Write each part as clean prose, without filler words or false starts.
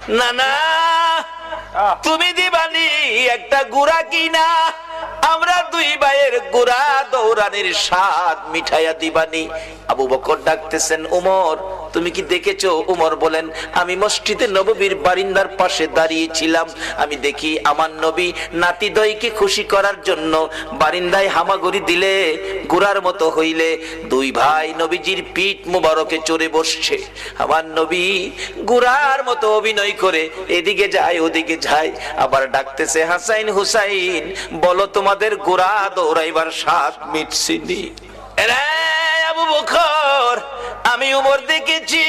না না, তুমি দিবানি একটা গুড়া কিনা, আমরা দুই ভাইয়ের গুড়া দৌড়ানির স্বাদ মিঠাইয়া দিবানি। আবু বকর ডাকতেছেন, উমর তুমি কি দেখেছো? উমর বলেন, আমি মসজিদে নববীর বারিন্দার পাশে দাঁড়িয়েছিলাম, আমি দেখি আমার নবী নাতিদয়কে খুশি করার জন্য বারিন্দায় হামাগুড়ি দিলে গুড়ার মতো হইলে দুই ভাই নবীজির পিঠ মুবারকে চড়ে বসছে। আমার নবী গুড়ার মতো অভিনয় করে এদিকে যায় ওদিকে যায়, আবার ডাকতেছে, হাসাইন হুসাইন বলো তোমাদের গুড়া দৌড়াইবার স্বাদ মিটছিনি? আবু বকর, আমি উমর দেখেছি,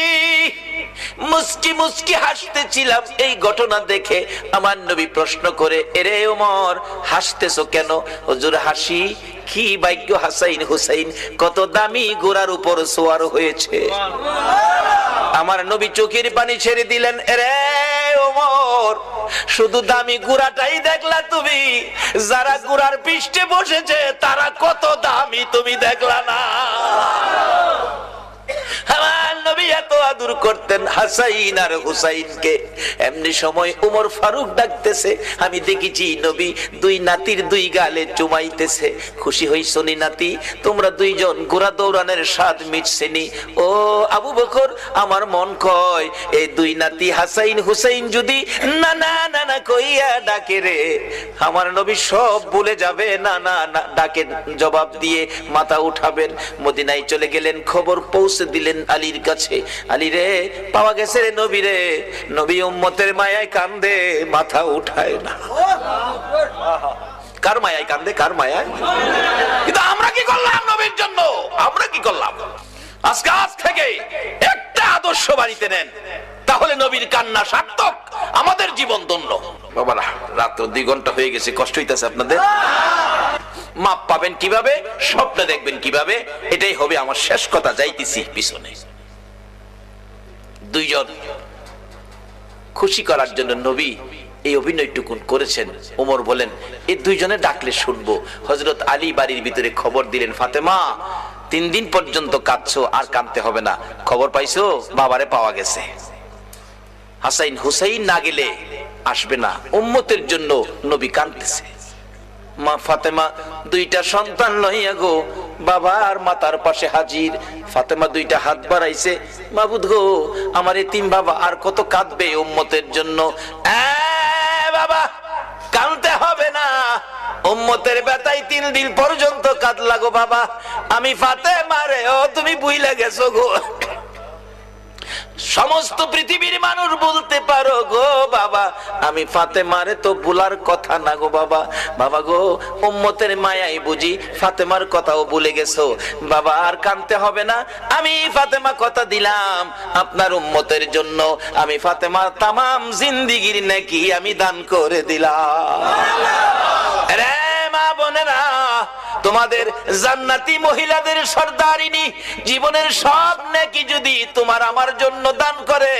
মুস্কি মুস্কি হাসতেছিলাম। এই ঘটনা দেখে আমার নবী প্রশ্ন করে, এরে উমর হাসতেছো কেন? হুজুর হাসি কি ভাগ্য, হাসাইন হুসাইন কত দামি ঘোড়ার উপর সওয়ার হয়েছে। আমার নবী চোখের পানি ছেড়ে দিলেন, এরে ওমর শুধু দামি ঘোড়াটাই দেখলা তুমি, যারা ঘোড়ার পৃষ্ঠে বসেছে তারা কত দামি তুমি দেখলা না? আমার নবী এত আদর করতেন হাসাইন আর হুসাইনকে। এমনি সময় উমর ফারুক ডাকতেছে, আমি দেখেছি নবী দুই নাতির দুই গালে চুমাইতেছে। খুশি হইছো নি নাতি? তোমরা দুইজন ঘোড়া দৌড়ানোর স্বাদ মিটছেনি? ও আবু বকর, আমার মন কয় এই দুই নাতি হাসাইন হুসাইন যদি না না না না কইয়া ডাকে রে, আমার নবী সব ভুলে যাবে। না না না ডাকে জবাব দিয়ে মাথা উঠাবেন। মদিনায় চলে গেলেন, খবর পৌঁছে দিলেন আলীর কাছে, আলী রে পাওয়া গেছে রে নবী রে। নবী উম্মতের মায়ায় কান্দে, মাথা উঠায় না। কার মায়ায় কান্দে? কার মায়ায়? কিন্তু আমরা কি করলাম নবীর জন্য? আমরা কি করলাম? আজকে আজ থেকে একটা আদর্শ বাড়িতে নেন, তাহলে নবীর কান্না সার্থক, আমাদের জীবন ধন্য। বাবারা রাত্র 2 ঘন্টা হয়ে গেছে, কষ্ট হইতেছে আপনাদের? মাপ পাবেন কিভাবে, স্বপ্ন দেখবেন কিভাবে, এটাই হবে আমার শেষ কথা। যাইতেছি পিছনে। দুইজন খুশি করার জন্য নবী এই অভিনয়টুকুন করেছেন। ওমর বলেন, এই দুইজনে ডাকলে শুনবো। হযরত আলী বাড়ির ভিতরে খবর দিলেন, ফাতেমা 3 দিন পর্যন্ত কাঁদছো, আর কাঁদতে হবে না। খবর পাইছো? বাবারে পাওয়া গেছে। হাসাইন হুসাইন না গেলে আসবে না, উম্মতের জন্য নবী কাঁদতেছে। মা ফাতেমা 2টা সন্তান লইয়া গো বাবার মাতার পাশে হাজির। ফাতেমা 2টা হাত বাড়াইছে, মাবুদ গো আমার এতিম বাবা আর কত কাঁদবে উম্মতের জন্য। বাবা কাঁদতে হবে না, উম্মতের ব্যথায় 3 দিন পর্যন্ত কাঁদলা গো বাবা। আমি ফাতেমা রে, ও তুমি ভুইলা গেছো গো। সমস্ত পৃথিবীর মানুষ বলতে পারো গো বাবা, আমি ফাতেমারে তো ভুলার কথা না গো বাবা। বাবা গো উম্মতের মায়াই বুঝি ফাতেমার কথাও ভুলে গেছো বাবা, আর কাঁদতে হবে না। আমি ফাতেমা কথা দিলাম আপনার উম্মতের জন্য, আমি ফাতেমার তামাম জিন্দেগীর নেকি আমি দান করে দিলাম। রে মা বোনেরা, তোমাদের জান্নাতি মহিলাদের সর্দারিনী জীবনের সব নেকি যদি তোমার আমার জন্য দান করে,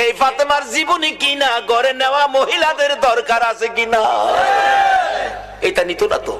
এই ফাতেমার জীবনী কিনা গড়ে নেওয়া মহিলাদের দরকার আছে কিনা? এটা নিত না তো।